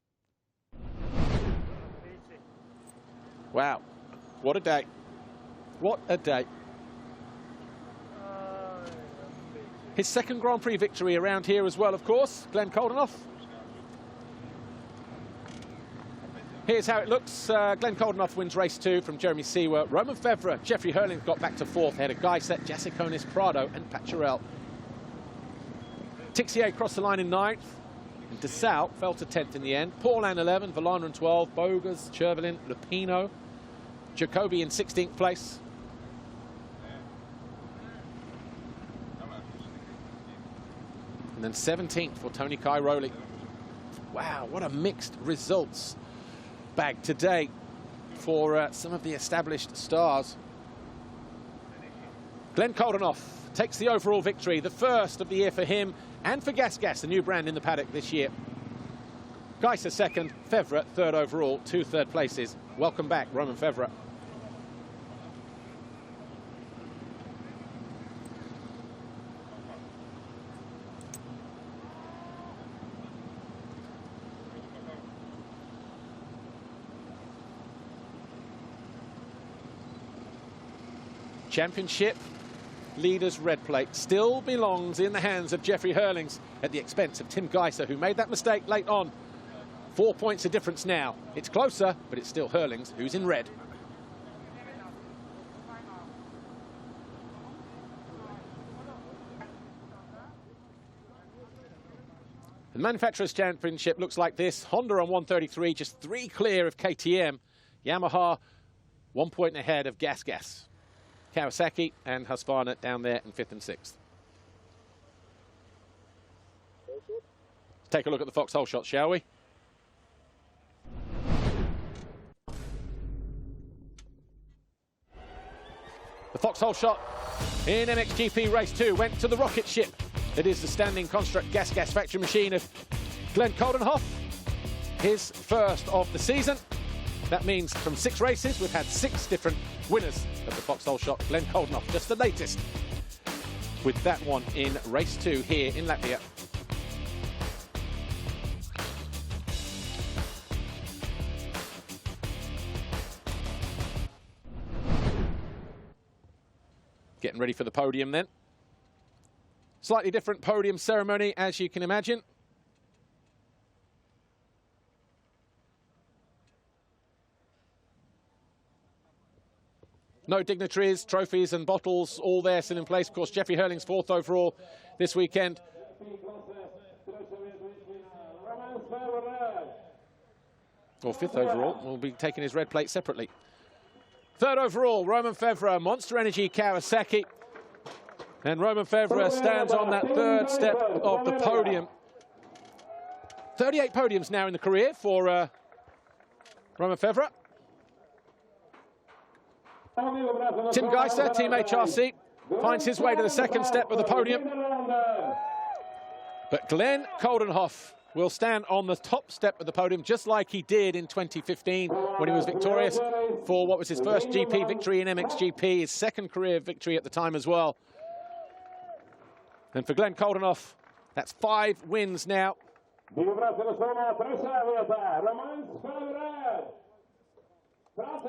Wow, what a day. What a day. His second Grand Prix victory around here as well, of course, Glenn Koldenoff. Here's how it looks. Glenn Koldenoff wins race 2 from Jeremy Siwa. Romain Febvre, Jeffrey Herlings got back to 4th ahead of Gajser, Jasikonis, Prado and Paturel. Tixier crossed the line in 9th. And Dessau fell to 10th in the end. Paulin 11th, Villano 12th, Bogas, Chervelin, Lupino, Jacobi in 16th place. And then 17th for Tony Cairoli. Wow, what a mixed results bag today for some of the established stars. Glenn Koldenoff takes the overall victory, the first of the year for him and for Gas, the new brand in the paddock this year. Gajser second, Febvre third overall, 2 third places. Welcome back, Romain Febvre. Championship leaders red plate still belongs in the hands of Jeffrey Herlings at the expense of Tim Gajser, who made that mistake late on. 4 points of difference now. It's closer, but it's still Herlings who's in red. The Manufacturers' Championship looks like this. Honda on 133, just 3 clear of KTM. Yamaha 1 point ahead of GasGas. Kawasaki and Husqvarna down there in 5th and 6th. Let's take a look at the foxhole shot, shall we? The foxhole shot in MXGP Race 2 went to the rocket ship. It is the standing construct GasGas factory machine of Glenn Coldenhoff, his first of the season. That means from 6 races, we've had 6 different winners of the foxhole shot. Glenn Coldenhoff, just the latest, with that one in Race 2 here in Latvia. Getting ready for the podium then. Slightly different podium ceremony, as you can imagine. No dignitaries, trophies and bottles, all there still in place. Of course, Jeffrey Hurling's 4th overall this weekend. Or 5th overall, will be taking his red plate separately. 3rd overall, Romain Febvre, Monster Energy Kawasaki. And Romain Febvre stands on that 3rd step of the podium. 38 podiums now in the career for Romain Febvre. Tim Geiser, Team HRC, finds his way to the 2nd step of the podium. But Glenn Coldenhoff will stand on the top step of the podium, just like he did in 2015 when he was victorious for what was his first GP victory in MXGP, his 2nd career victory at the time as well. And for Glenn Coldenhoff, that's 5 wins now.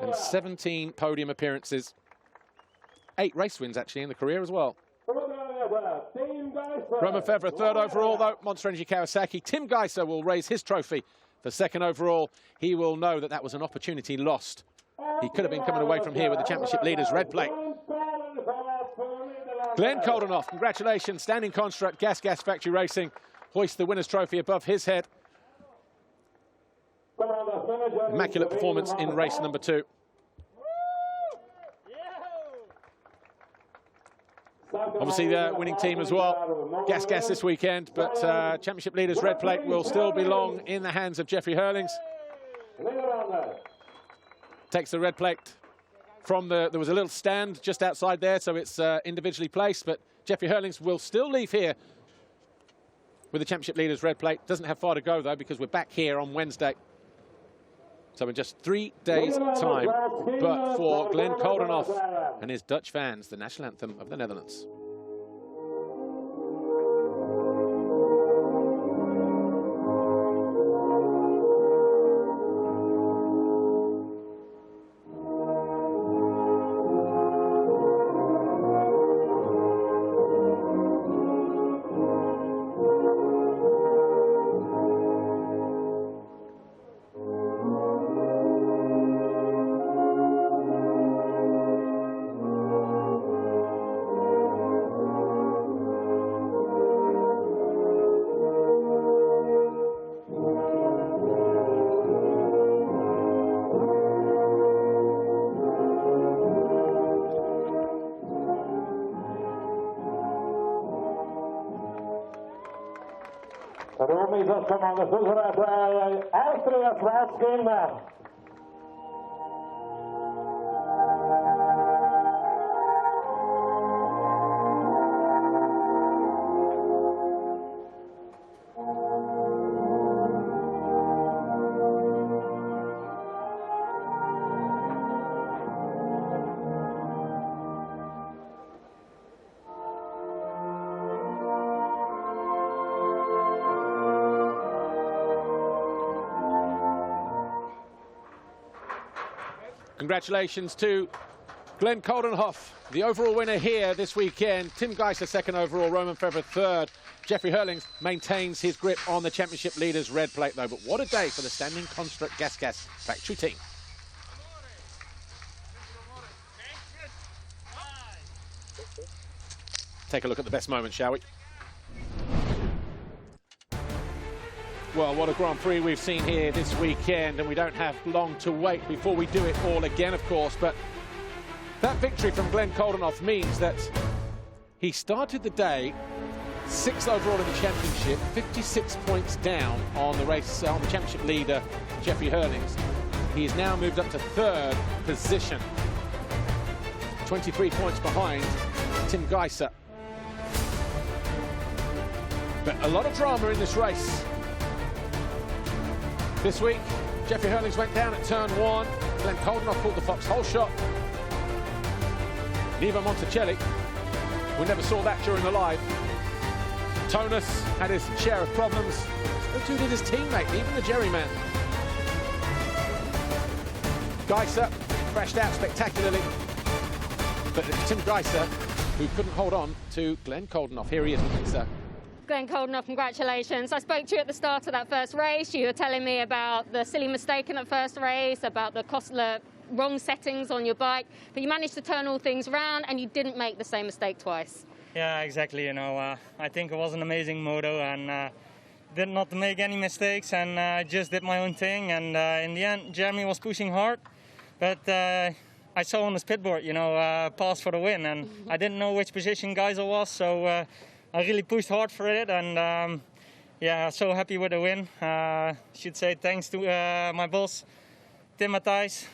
And 17 podium appearances. 8 race wins, actually, in the career as well. Romain Febvre, 3rd overall, though. Monster Energy Kawasaki. Tim Geiser will raise his trophy for 2nd overall. He will know that that was an opportunity lost. He could have been coming away from here with the championship leaders red plate. Glenn Coldenhoff, congratulations. Standing construct, GasGas Factory Racing. Hoist the winner's trophy above his head. Immaculate performance in race number 2. Obviously the winning team as well, GasGas this weekend, but championship leaders red plate will still belong in the hands of Jeffrey Hurlings. Takes the red plate from there was a little stand just outside there, so it's individually placed, but Jeffrey Hurlings will still leave here with the championship leaders red plate. Doesn't have far to go though, because we're back here on Wednesday. So in just 3 days' time, but for Glenn Coldenhoff and his Dutch fans, the national anthem of the Netherlands. Congratulations to Glenn Coldenhoff, the overall winner here this weekend. Tim Geiser, 2nd overall, Romain Febvre 3rd. Jeffrey Hurlings maintains his grip on the championship leaders red plate though. But what a day for the standing construct GasGas factory team. Take a look at the best moment, shall we? Well, what a Grand Prix we've seen here this weekend, and we don't have long to wait before we do it all again, of course. But that victory from Glenn Koldenoff means that he started the day 6th overall in the championship, 56 points down on the race, on the championship leader, Jeffrey Herlings. He has now moved up to 3rd position, 23 points behind Tim Gajser. But a lot of drama in this race. This week, Jeffrey Herlings went down at turn 1. Glenn Koldenoff pulled the foxhole shot. Nivo Monticelli, we never saw that during the live. Tonus had his share of problems. So too did his teammate, even the Jerry man. Gajser crashed out spectacularly. But it's Tim Gajser who couldn't hold on to Glenn Koldenoff. Here he is with Lisa. Glenn Koldenoff, congratulations. I spoke to you at the start of that first race. You were telling me about the silly mistake in that first race, about the wrong settings on your bike, but you managed to turn all things around and you didn't make the same mistake twice. Yeah, exactly. You know, I think it was an amazing moto, and did not make any mistakes, and just did my own thing. And in the end, Jeremy was pushing hard, but I saw on his pitboard, you know, pass for the win, and I didn't know which position Gajser was, so I really pushed hard for it, and yeah, so happy with the win. Should say thanks to my boss, Tim Matthijs,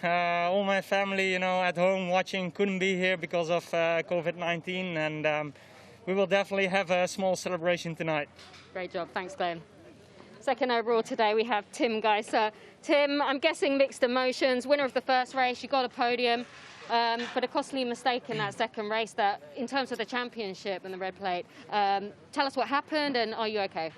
all my family, you know, at home watching, couldn't be here because of COVID-19, and we will definitely have a small celebration tonight. Great job, thanks Glenn. Second overall today we have Tim Gajser. Tim, I'm guessing mixed emotions, winner of the first race, you got a podium, but a costly mistake in that second race that, in terms of the championship and the red plate. Tell us what happened, and are you okay?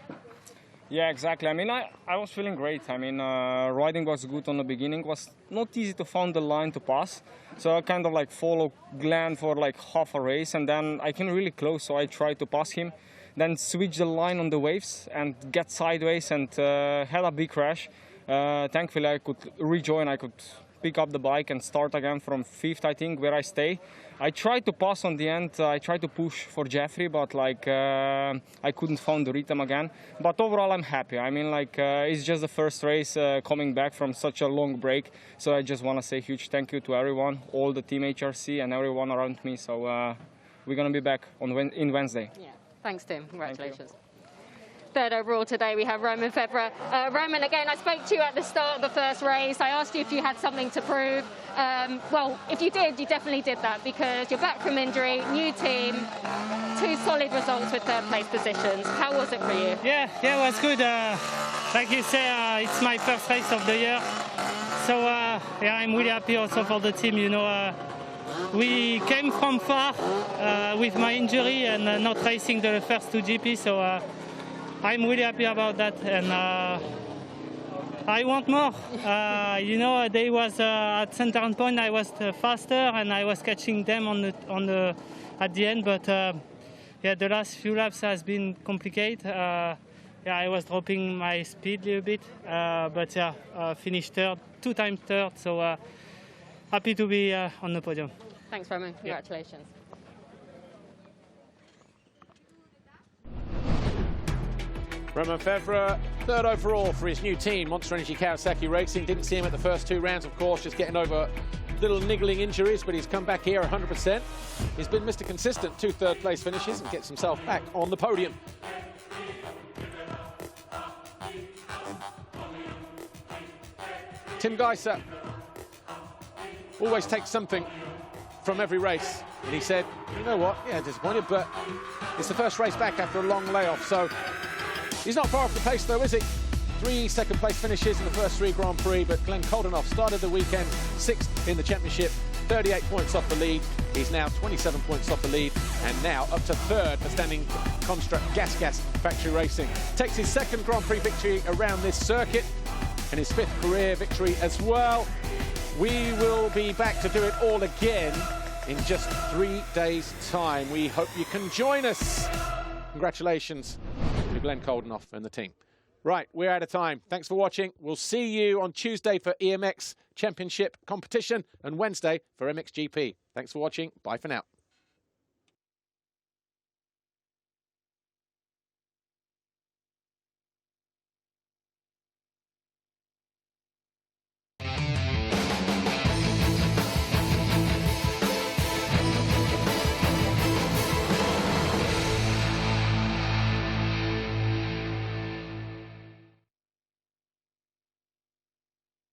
Yeah, exactly. I mean, I was feeling great. I mean, riding was good on the beginning. It was not easy to find the line to pass. So I kind of like followed Glenn for like half a race, and then I came really close, so I tried to pass him. Then switch the line on the waves and get sideways, and had a big crash. Thankfully, I could rejoin. I could pick up the bike and start again from 5th, I think, where I stay. I tried to pass on the end. I tried to push for Jeffrey, but like I couldn't find the rhythm again. But overall, I'm happy. I mean, like it's just the first race coming back from such a long break. So I just want to say huge thank you to everyone, all the team HRC and everyone around me. So we're gonna be back on Wednesday. Yeah, thanks Tim. Congratulations. Third overall today we have Romain Febvre. Romain, again, I spoke to you at the start of the first race. I asked you if you had something to prove. Well, if you did, you definitely did that, because you're back from injury, new team, 2 solid results with 3rd place positions. How was it for you? Yeah, it was good. Like you say, it's my first race of the year. So yeah, I'm really happy also for the team. You know, we came from far with my injury and not racing the first 2 GP. So I'm really happy about that, and I want more. You know, they was at center point. I was faster, and I was catching them at the end. But yeah, the last few laps has been complicated. Yeah, I was dropping my speed a little bit, but yeah, finished 3rd, 2-time 3rd. So happy to be on the podium. Thanks, Romain. Congratulations. Yeah. Romain Febvre, 3rd overall for his new team, Monster Energy Kawasaki Racing. Didn't see him at the first 2 rounds, of course, just getting over little niggling injuries, but he's come back here 100%. He's been Mr. Consistent, 2 3rd place finishes, and gets himself back on the podium. Tim Gajser always takes something from every race, and he said, you know what, yeah, disappointed, but it's the first race back after a long layoff, so he's not far off the pace though, is he? 3 second-place finishes in the first 3 Grand Prix, but Glenn Koldenoff started the weekend 6th in the championship, 38 points off the lead. He's now 27 points off the lead, and now up to 3rd for standing construct GasGas Factory Racing. Takes his 2nd Grand Prix victory around this circuit, and his 5th career victory as well. We will be back to do it all again in just 3 days' time. We hope you can join us. Congratulations to Glenn Koldenoff and the team. Right, we're out of time. Thanks for watching. We'll see you on Tuesday for EMX Championship competition and Wednesday for MXGP. Thanks for watching. Bye for now.